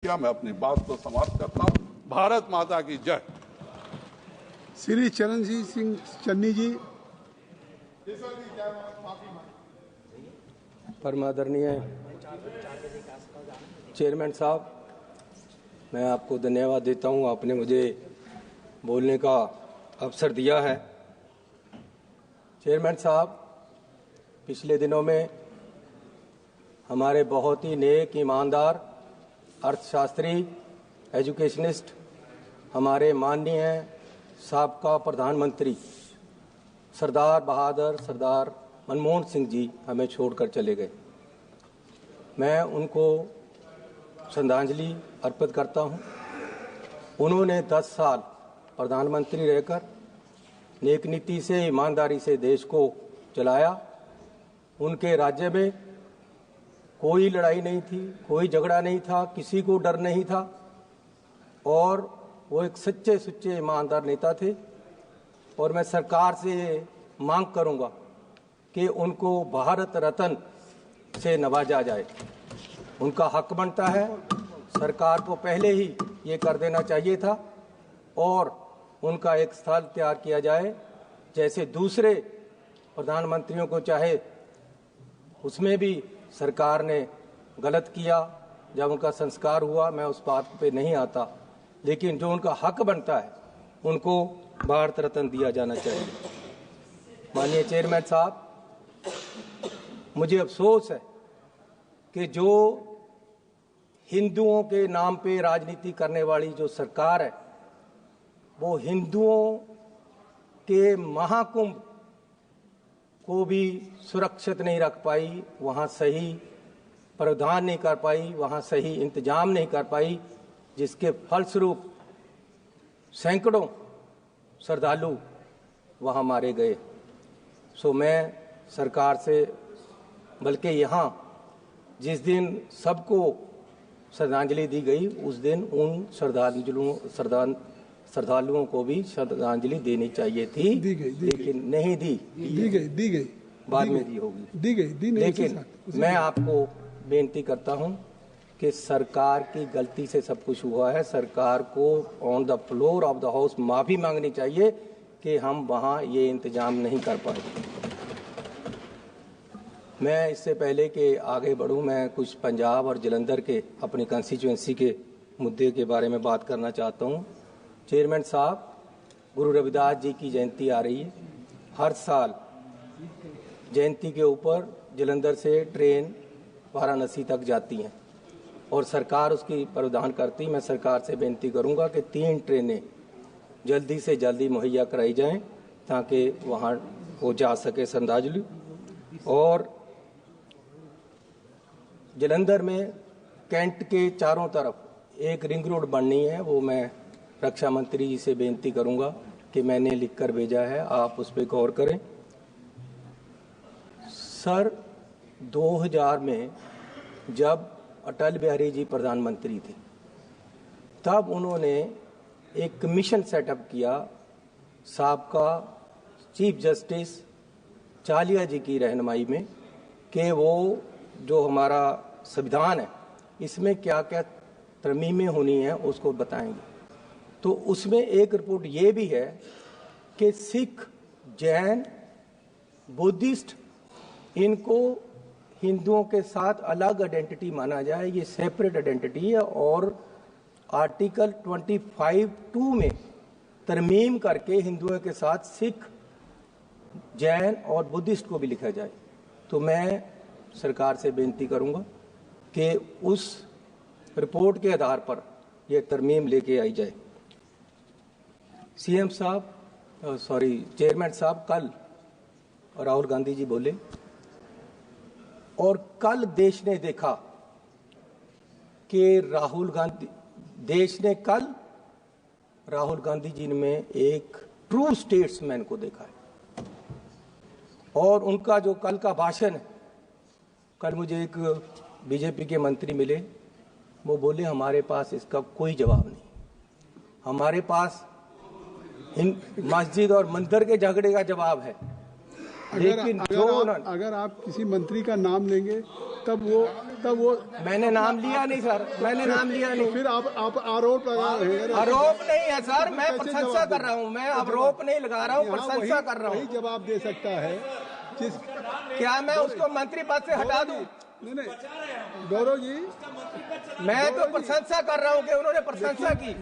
क्या मैं अपनी बात को समाप्त करता हूं। भारत माता की जय। श्री चरणजीत सिंह चन्नी जी। परमादरणीय चेयरमैन साहब, मैं आपको धन्यवाद देता हूं, आपने मुझे बोलने का अवसर दिया है। चेयरमैन साहब, पिछले दिनों में हमारे बहुत ही नेक, ईमानदार अर्थशास्त्री, एजुकेशनिस्ट, हमारे माननीय साबका प्रधानमंत्री सरदार बहादुर सरदार मनमोहन सिंह जी हमें छोड़कर चले गए। मैं उनको श्रद्धांजलि अर्पित करता हूं। उन्होंने 10 साल प्रधानमंत्री रहकर नेक नीति से, ईमानदारी से देश को चलाया। उनके राज्य में कोई लड़ाई नहीं थी, कोई झगड़ा नहीं था, किसी को डर नहीं था और वो एक सच्चे सुच्चे ईमानदार नेता थे। और मैं सरकार से मांग करूंगा कि उनको भारत रत्न से नवाजा जाए। उनका हक बनता है, सरकार को पहले ही ये कर देना चाहिए था और उनका एक स्थल तैयार किया जाए, जैसे दूसरे प्रधानमंत्रियों को चाहे उसमें भी सरकार ने गलत किया। जब उनका संस्कार हुआ, मैं उस बात पे नहीं आता, लेकिन जो उनका हक बनता है उनको भारत रत्न दिया जाना चाहिए। माननीय चेयरमैन साहब, मुझे अफसोस है कि जो हिंदुओं के नाम पे राजनीति करने वाली जो सरकार है, वो हिंदुओं के महाकुंभ को भी सुरक्षित नहीं रख पाई, वहाँ सही प्रावधान नहीं कर पाई, वहाँ सही इंतजाम नहीं कर पाई, जिसके फलस्वरूप सैकड़ों श्रद्धालु वहाँ मारे गए। सो मैं सरकार से, बल्कि यहाँ जिस दिन सबको श्रद्धांजलि दी गई, उस दिन उन श्रद्धालुओं को भी श्रद्धांजलि देनी चाहिए थी, लेकिन नहीं दी गई, बाद में दी होगी। लेकिन मैं आपको बेनती करता हूं कि सरकार की गलती से सब कुछ हुआ है। सरकार को on the floor of the house माफी मांगनी चाहिए कि हम वहां ये इंतजाम नहीं कर पाए। मैं इससे पहले कि आगे बढ़ूं, मैं कुछ पंजाब और जलंधर के अपनी कंस्टिट्यूएंसी के मुद्दे के बारे में बात करना चाहता हूं। चेयरमैन साहब, गुरु रविदास जी की जयंती आ रही है। हर साल जयंती के ऊपर जलंधर से ट्रेन वाराणसी तक जाती हैं और सरकार उसकी प्रावधान करती। मैं सरकार से बेनती करूंगा कि 3 ट्रेनें जल्दी से जल्दी मुहैया कराई जाएं ताकि वहां वो जा सके श्रद्धांजलि। और जलंधर में कैंट के चारों तरफ एक रिंग रोड बननी है, वो मैं रक्षा मंत्री जी से बेनती करूंगा कि मैंने लिखकर भेजा है, आप उस पर गौर करें। सर, 2000 में जब अटल बिहारी जी प्रधानमंत्री थे, तब उन्होंने एक कमीशन सेटअप किया साबका चीफ जस्टिस चालिया जी की रहनुमाई में कि वो जो हमारा संविधान है इसमें क्या क्या तरमीमें होनी है उसको बताएंगे। तो उसमें एक रिपोर्ट ये भी है कि सिख, जैन, बुद्धिस्ट, इनको हिंदुओं के साथ अलग आइडेंटिटी माना जाए, ये सेपरेट आइडेंटिटी है। और आर्टिकल 25(2) में तरमीम करके हिंदुओं के साथ सिख, जैन और बुद्धिस्ट को भी लिखा जाए। तो मैं सरकार से बेनती करूंगा कि उस रिपोर्ट के आधार पर यह तरमीम लेके आई जाए। सीएम साहब, चेयरमैन साहब, कल राहुल गांधी जी बोले और कल देश ने देखा कि देश ने कल राहुल गांधी जी में एक ट्रू स्टेट्समैन को देखा है। और उनका जो कल का भाषण है, कल मुझे एक बीजेपी के मंत्री मिले, वो बोले हमारे पास इसका कोई जवाब नहीं, हमारे पास मस्जिद और मंदिर के झगड़े का जवाब है, लेकिन अगर आप किसी मंत्री का नाम लेंगे तब वो मैंने नाम लिया नहीं सर, मैंने नाम लिया नहीं। तो फिर आप आरोप लगा रहे हैं। आरोप नहीं है सर, मैं कैसे प्रशंसा जवाब कर रहा हूँ, मैं आरोप नहीं लगा रहा हूँ, प्रशंसा कर रहा वही हूँ। जवाब दे सकता है क्या मैं उसको मंत्री पद से हटा दूं? नहीं गौरव जी, मैं तो प्रशंसा कर रहा हूँ कि उन्होंने प्रशंसा की।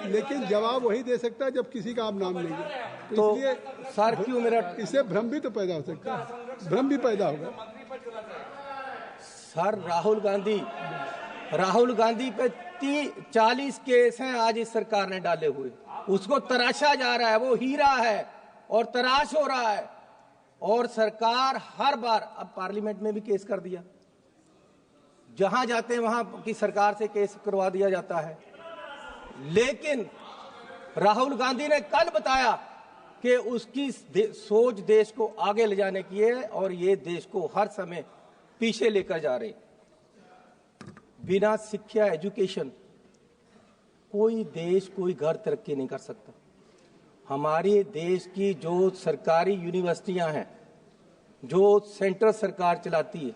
लेकिन जवाब वही दे सकता है जब किसी का आप नाम लेंगे। तो इसलिए सर क्यों मेरा इससे भ्रम भी तो पैदा हो सकता है, भ्रम भी पैदा होगा। सर राहुल गांधी पे 40 केस हैं आज इस सरकार ने डाले हुए, उसको तराशा जा रहा है, वो हीरा है और तराश हो रहा है। और सरकार हर बार, अब पार्लियामेंट में भी केस कर दिया, जहां जाते हैं वहां की सरकार से केस करवा दिया जाता है। लेकिन राहुल गांधी ने कल बताया कि उसकी सोच देश को आगे ले जाने की है और ये देश को हर समय पीछे लेकर जा रहे। बिना शिक्षा, एजुकेशन कोई देश, कोई घर तरक्की नहीं कर सकता। हमारे देश की जो सरकारी यूनिवर्सिटियां हैं, जो सेंट्रल सरकार चलाती है,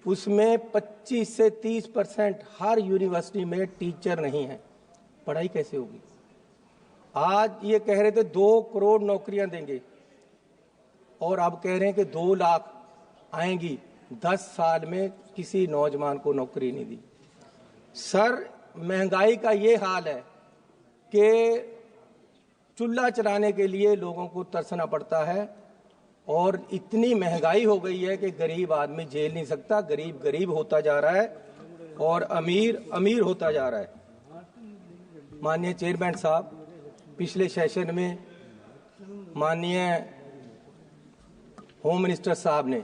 उसमें 25 से 30% हर यूनिवर्सिटी में टीचर नहीं है। पढ़ाई कैसे होगी? आज ये कह रहे थे 2 करोड़ नौकरियां देंगे और अब कह रहे हैं कि 2 लाख आएंगी। 10 साल में किसी नौजवान को नौकरी नहीं दी। सर, महंगाई का ये हाल है कि चूल्हा चलाने के लिए लोगों को तरसना पड़ता है और इतनी महंगाई हो गई है कि गरीब आदमी झेल नहीं सकता। गरीब गरीब होता जा रहा है और अमीर अमीर होता जा रहा है। माननीय चेयरमैन साहब, पिछले सेशन में माननीय होम मिनिस्टर साहब ने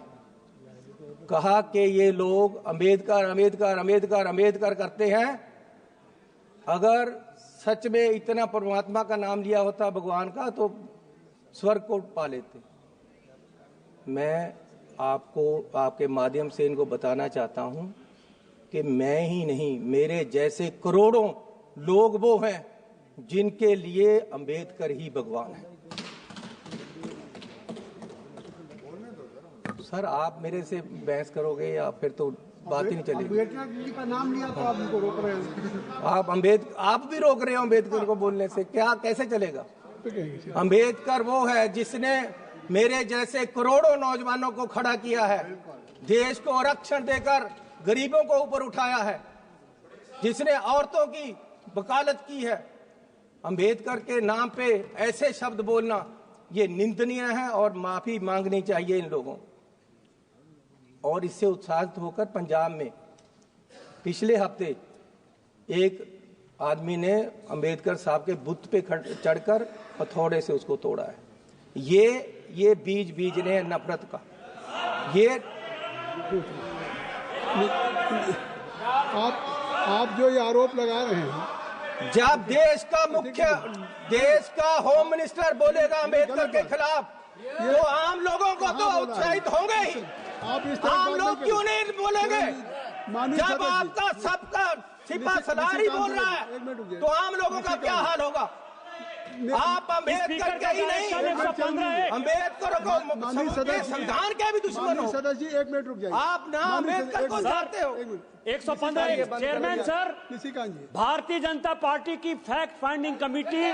कहा कि ये लोग अंबेडकर अंबेडकर अंबेडकर अंबेडकर करते हैं। अगर सच में इतना परमात्मा का नाम लिया होता भगवान का तो स्वर्ग को पा लेते। मैं आपको आपके माध्यम से इनको बताना चाहता हूं कि मैं ही नहीं, मेरे जैसे करोड़ों लोग वो हैं जिनके लिए अंबेडकर ही भगवान है। सर, आप मेरे से बहस करोगे या फिर तो बात ही नहीं चलेगी। अम्बेडकर जी का नाम लिया तो आप उनको रोक रहे हैं। आप भी रोक रहे हो अम्बेडकर को बोलने से, क्या कैसे चलेगा? अम्बेडकर वो है जिसने मेरे जैसे करोड़ों नौजवानों को खड़ा किया है, देश को आरक्षण देकर गरीबों को ऊपर उठाया है, जिसने औरतों की वकालत की है। अम्बेडकर के नाम पे ऐसे शब्द बोलना ये निंदनीय है और माफी मांगनी चाहिए इन लोगों। और इससे उत्साहित होकर पंजाब में पिछले हफ्ते एक आदमी ने अंबेडकर साहब के बुत पे चढ़कर हथौड़े से उसको तोड़ा है। ये बीज ने नफरत का। ये आप जो ये आरोप लगा रहे हैं, जब देश का होम मिनिस्टर बोलेगा अंबेडकर के खिलाफ तो आम लोगों को तो उत्साहित होंगे ही। आम लोग क्यों नहीं बोलेंगे? जब आपका सबका सिपा सलार ही बोल रहा है तो आम लोगों का क्या हाल होगा? आप अम्बेडकर के ही नहीं, अम्बेडकर को संविधान के भी दुश्मन हो। सदस्य जी 1 मिनट रुक जाइए। आप ना अम्बेडकर को चाहते हो। 115 chairman sir, Bharatiya Janata party की फैक्ट फाइंडिंग कमेटी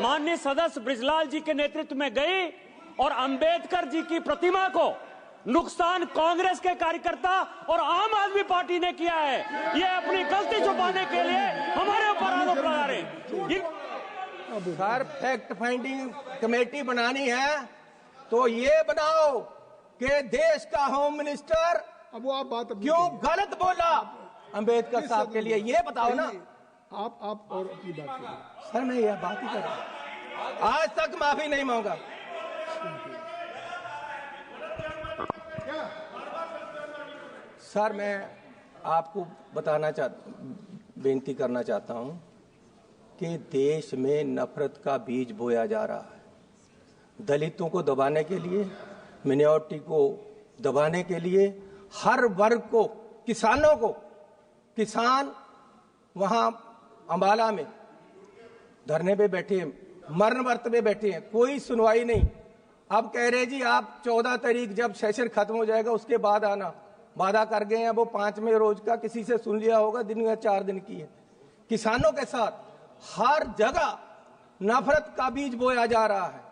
माननीय सदस्य ब्रिजलाल जी के नेतृत्व में गई और अंबेडकर जी की प्रतिमा को नुकसान कांग्रेस के कार्यकर्ता और आम आदमी पार्टी ने किया है। ये अपनी गलती छुपाने के लिए हमारे ऊपर आरोप लगा रहे हैं। सर, फैक्ट फाइंडिंग कमेटी बनानी है तो ये बनाओ कि देश का होम मिनिस्टर अब वो आप बात क्यों गलत बोला अंबेडकर साहब के लिए, ये बताओ ना। आप और अपनी बात करें। सर, मैं यह बात ही कर रहा हूं, आज तक माफी नहीं मांगा। सर, मैं आपको बेनती करना चाहता हूं कि देश में नफरत का बीज बोया जा रहा है। दलितों को दबाने के लिए, मिनॉरिटी को दबाने के लिए, हर वर्ग को, किसानों को, किसान वहां अंबाला में धरने पे बैठे हैं, मरण वर्त पे बैठे हैं, कोई सुनवाई नहीं। अब कह रहे जी आप 14 तारीख जब सेशन खत्म हो जाएगा उसके बाद आना, वादा कर गए हैं। वो 5वें रोज का किसी से सुन लिया होगा, दिन या 4 दिन की है। किसानों के साथ हर जगह नफरत का बीज बोया जा रहा है।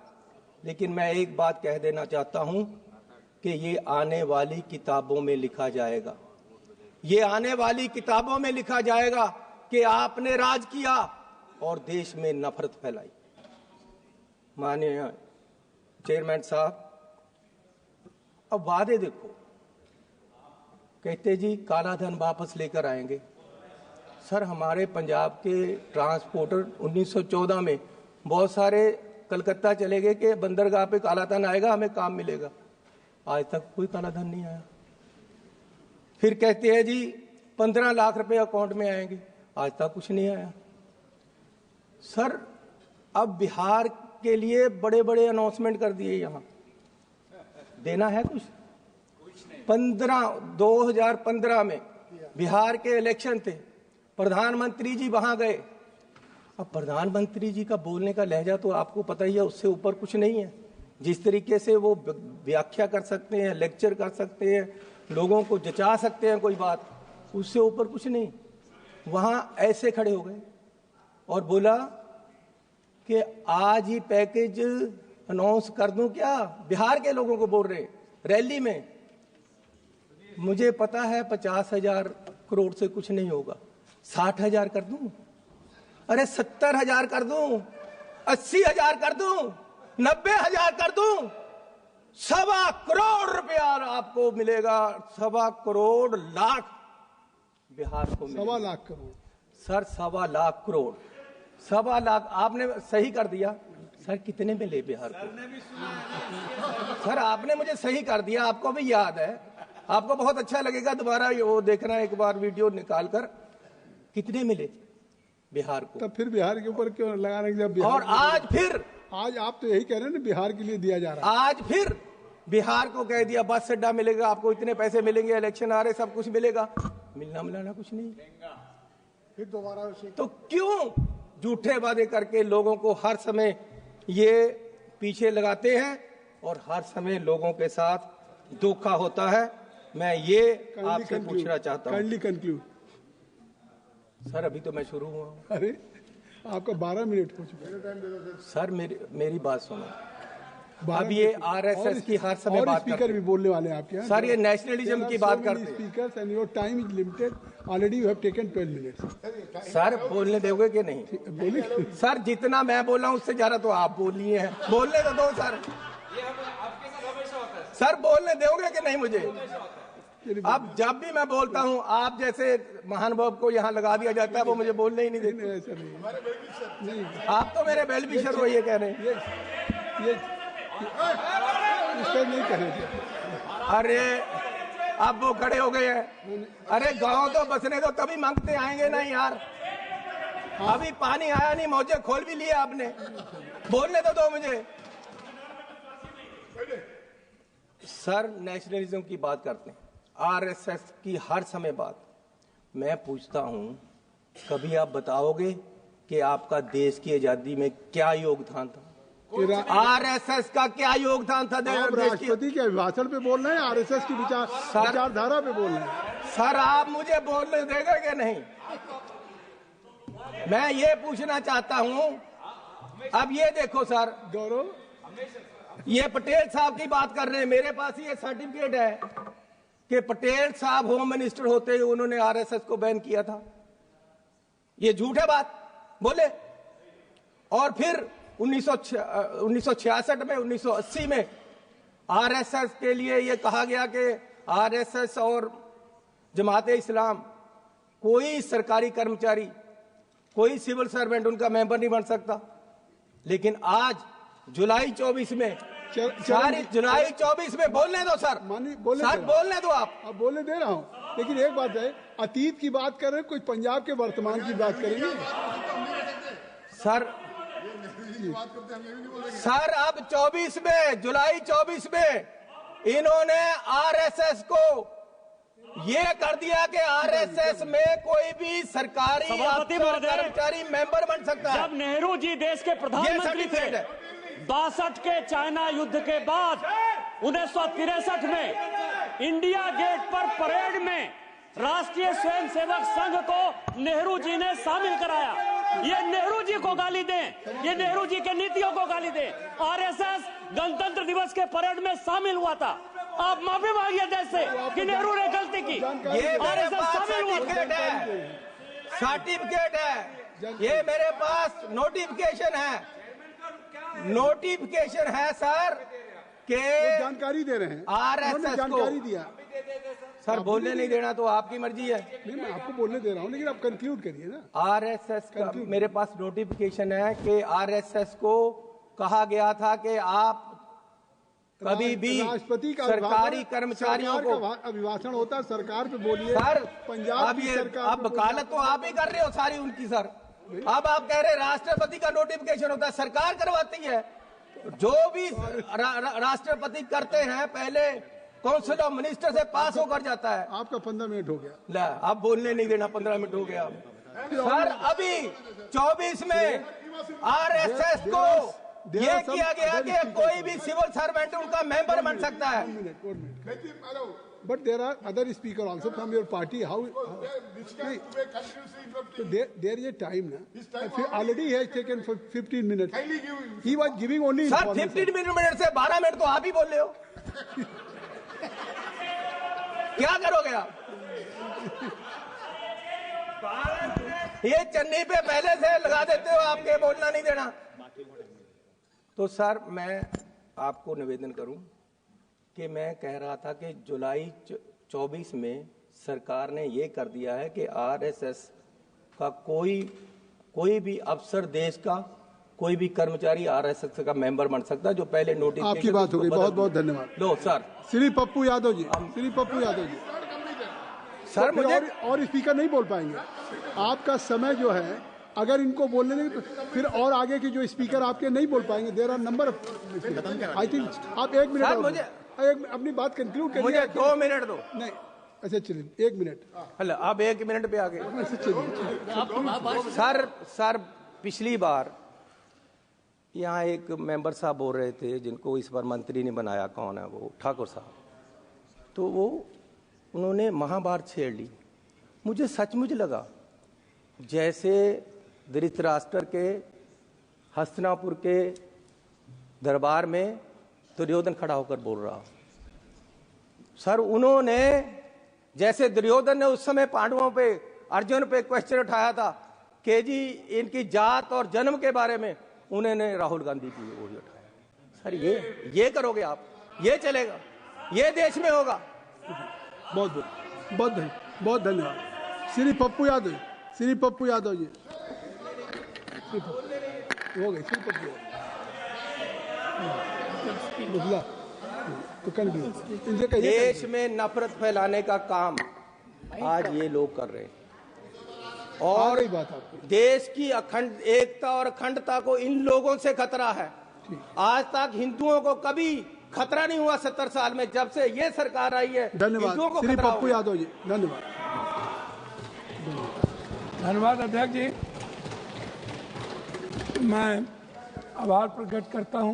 लेकिन मैं एक बात कह देना चाहता हूं कि ये आने वाली किताबों में लिखा जाएगा, ये आने वाली किताबों में लिखा जाएगा कि आपने राज किया और देश में नफरत फैलाई। माननीय चेयरमैन साहब, अब वादे देखो, कहते जी काला धन वापस लेकर आएंगे। सर हमारे पंजाब के ट्रांसपोर्टर 1914 में बहुत सारे कलकत्ता चले गए कि बंदरगाह पे काला धन आएगा, हमें काम मिलेगा। आज तक कोई काला धन नहीं आया। फिर कहते हैं जी 15 लाख रुपए अकाउंट में आएंगे, आज तक कुछ नहीं आया। सर अब बिहार के लिए बड़े बड़े अनाउंसमेंट कर दिए, यहां देना है कुछ 2015 में बिहार के इलेक्शन थे, प्रधानमंत्री जी वहां गए। अब प्रधानमंत्री जी का बोलने का लहजा तो आपको पता ही है, उससे ऊपर कुछ नहीं है। जिस तरीके से वो व्याख्या कर सकते हैं, लेक्चर कर सकते हैं, लोगों को जचा सकते हैं कोई बात, उससे ऊपर कुछ नहीं। वहां ऐसे खड़े हो गए और बोला कि आज ही पैकेज अनाउंस कर दूं क्या। बिहार के लोगों को बोल रहे रैली में। मुझे पता है 50,000 करोड़ से कुछ नहीं होगा, 60,000 कर दूं, अरे 70,000 कर दूं, 80,000 कर दूं, 90,000 कर दूं, 1.25 करोड़ रुपया आपको मिलेगा। 1.25 करोड़ लाख बिहार को मिलेगा। 1.25 लाख करोड़ सर, 1.25 लाख करोड़, 1.25 लाख आपने सही कर दिया। सर कितने मिले बिहार को? सर आपने मुझे सही कर दिया, आपको भी याद है, आपको बहुत अच्छा लगेगा दोबारा वो देखना एक बार वीडियो निकाल कर। कितने मिले बिहार को? तब फिर बिहार के ऊपर क्यों लगाने? जब बिहार और आज फिर, आज आप तो यही कह रहे हैं ना बिहार के लिए दिया जा रहा है। आज फिर बिहार को कह दिया बस अड्डा मिलेगा आपको, इतने पैसे मिलेंगे, इलेक्शन आ रहे, सब कुछ मिलेगा। मिलना मिलाना कुछ नहीं। फिर दोबारा तो क्यों झूठे वादे करके लोगों को हर समय ये पीछे लगाते हैं और हर समय लोगों के साथ धोखा होता है। मैं ये आपसे पूछना चाहता हूँ। Kindly conclude. सर अभी तो मैं शुरू हुआ हूँ। अरे आपका 12 मिनट हो चुका है। सर मेरी बात सुनो। अब ये आरएसएस की हर समय बात स्पीकर भी बोलने वाले हैं आपके यहाँ। सर ये नेशनलिज्म की बात करते हैं। Speakers and your time is limited, already you have taken 12 minutes. Sir बोलने दोगे कि नहीं? बोलिए। सर जितना मैं बोला हूँ उससे ज्यादा तो आप बोल लिए हैं, बोलने तो दो सर। सर बोलने दोगे कि नहीं मुझे? अब जब भी मैं बोलता हूँ आप जैसे महानुभाव को यहाँ लगा दिया जाता है, वो मुझे बोलने ही नहीं देते। ऐसा नहीं, आप तो मेरे वेल विशर हो ये कह रहे हैं। ये इसका नहीं करेंगे। अरे अब वो खड़े हो गए हैं। अरे गांव तो बसने दो, तभी मांगते आएंगे ना यार। अभी पानी आया नहीं, मौजे खोल भी लिए आपने, बोलने तो दो मुझे। सर नेशनलिज्म की बात करते हैं, आरएसएस की हर समय बात। मैं पूछता हूं कभी आप बताओगे कि आपका देश की आजादी में क्या योगदान था? आरएसएस का क्या योगदान था? राष्ट्रपति के अभिभाषण पे बोल रहे हैं, आरएसएस की विचारधारा पे बोल रहे हैं। सर आप मुझे बोलने देगा कि नहीं? मैं ये पूछना चाहता हूं। अब ये देखो सर, गौरव, ये पटेल साहब की बात कर रहे हैं। मेरे पास ये सर्टिफिकेट है कि पटेल साहब होम मिनिस्टर होते हुए उन्होंने आरएसएस को बैन किया था। ये झूठ है बात बोले। और फिर 1966 में, 1980 में आरएसएस के लिए ये कहा गया कि आरएसएस और जमाते इस्लाम कोई सरकारी कर्मचारी, कोई सिविल सर्वेंट उनका मेंबर नहीं बन सकता। लेकिन आज जुलाई 24 में, जुलाई 24 में बोलने दो सर, सर बोलने दो आप। अब बोलने दे रहा हूं, लेकिन एक बात है, अतीत की बात कर रहे हैं, कोई पंजाब के वर्तमान की बात करेंगे सर। सर अब 24 में, जुलाई 24 में इन्होंने आरएसएस को ये कर दिया कि आरएसएस में कोई भी सरकारी कर्मचारी मेंबर बन सकता है। जब नेहरू जी देश के प्रधानमंत्री थे, 62 के चाइना युद्ध के बाद 1963 में इंडिया गेट पर परेड में राष्ट्रीय स्वयंसेवक संघ को नेहरू जी ने शामिल कराया। ये नेहरू जी को गाली दें, ये नेहरू जी के नीतियों को गाली दें। आरएसएस गणतंत्र दिवस के परेड में शामिल हुआ था। आप माफी मांगिए देश से कि नेहरू ने गलती की। ये मेरे पास सर्टिफिकेट है, ये मेरे पास नोटिफिकेशन है सर के जानकारी दे रहे हैं। आरएसएस को जानकारी दिया सर, बोलने नहीं देना तो आपकी मर्जी है। नहीं, मैं आपको बोलने दे रहा हूँ, लेकिन आप कंक्लूड करिए ना। आरएसएस का मेरे पास नोटिफिकेशन है कि आरएसएस को कहा गया था कि आप कभी भी राष्ट्रपति का सरकारी कर्मचारियों को अभिभाषण होता है, सरकार पे बोलिए सर। पंजाब अब की ये सरकार अब वकालत तो आप ही कर रहे हो सारी उनकी सर। अब आप कह रहे राष्ट्रपति का नोटिफिकेशन होता है, सरकार करवाती है। जो भी राष्ट्रपति करते हैं पहले काउंसिल ऑफ मिनिस्टर से पास होकर जाता है। आपका 15 मिनट हो गया। ला, अब बोलने नहीं देना, 15 मिनट हो गया सर। अभी 24 में आरएसएस को ये किया गया कि कोई भी सिविल सर्वेंट उनका मेंबर बन सकता है। But there are other speaker also from your party. How there is a time ना, already has taken 15 minute. He was giving only sir 15 minute से 12 मिनट तो आप ही बोल रहे हो। क्या करोगे आप? ये चन्नी पे पहले से लगा देते हो, आपके बोलना नहीं देना। तो सर मैं आपको निवेदन करूं कि मैं कह रहा था कि जुलाई 24 में सरकार ने ये कर दिया है कि आरएसएस का कोई भी अफसर, देश का कोई भी कर्मचारी आरएसएस का मेंबर बन सकता है। जो पहले नोटिस आपकी बात हो गई, बहुत बहुत धन्यवाद। लो सर। श्री पप्पू यादव जी, श्री पप्पू यादव जी सर तो मुझे और स्पीकर नहीं बोल पाएंगे। आपका समय जो है, अगर इनको बोलने नहीं तो फिर और आगे के जो स्पीकर आपके नहीं बोल पाएंगे। There are number of, I think आप 1 मिनट मुझे अपनी बात कंक्लूड करिए। मुझे 2 मिनट दो। नहीं, अच्छा चलिए 1 मिनट। हेलो, आप 1 मिनट पे आ गए। सर पिछली बार यहाँ एक मेंबर साहब बोल रहे थे जिनको इस बार मंत्री ने बनाया, कौन है वो, ठाकुर साहब। तो वो उन्होंने महाभारत छेड़ ली। मुझे सचमुच लगा जैसे धृतराष्ट्र के हस्तिनापुर के दरबार में दुर्योधन खड़ा होकर बोल रहा। सर उन्होंने, जैसे दुर्योधन ने उस समय पांडवों पे, अर्जुन पे क्वेश्चन उठाया था कि जी इनकी जात और जन्म के बारे में, उन्होंने राहुल गांधी की ओर उठाया। सर ये करोगे आप? ये चलेगा? ये देश में होगा? बहुत धन्यवाद। श्री पप्पू यादव, श्री पप्पू यादव जी हो गए। श्री पप्पू तो देश में नफरत फैलाने का काम आज ये लोग कर रहे हैं और देश की अखंड एकता और अखंडता को इन लोगों से खतरा है। आज तक हिंदुओं को कभी खतरा नहीं हुआ 70 साल में, जब से ये सरकार आई है। धन्यवाद श्री पप्पू यादव जी, धन्यवाद। धन्यवाद अध्यक्ष जी, मैं आभार प्रकट करता हूं।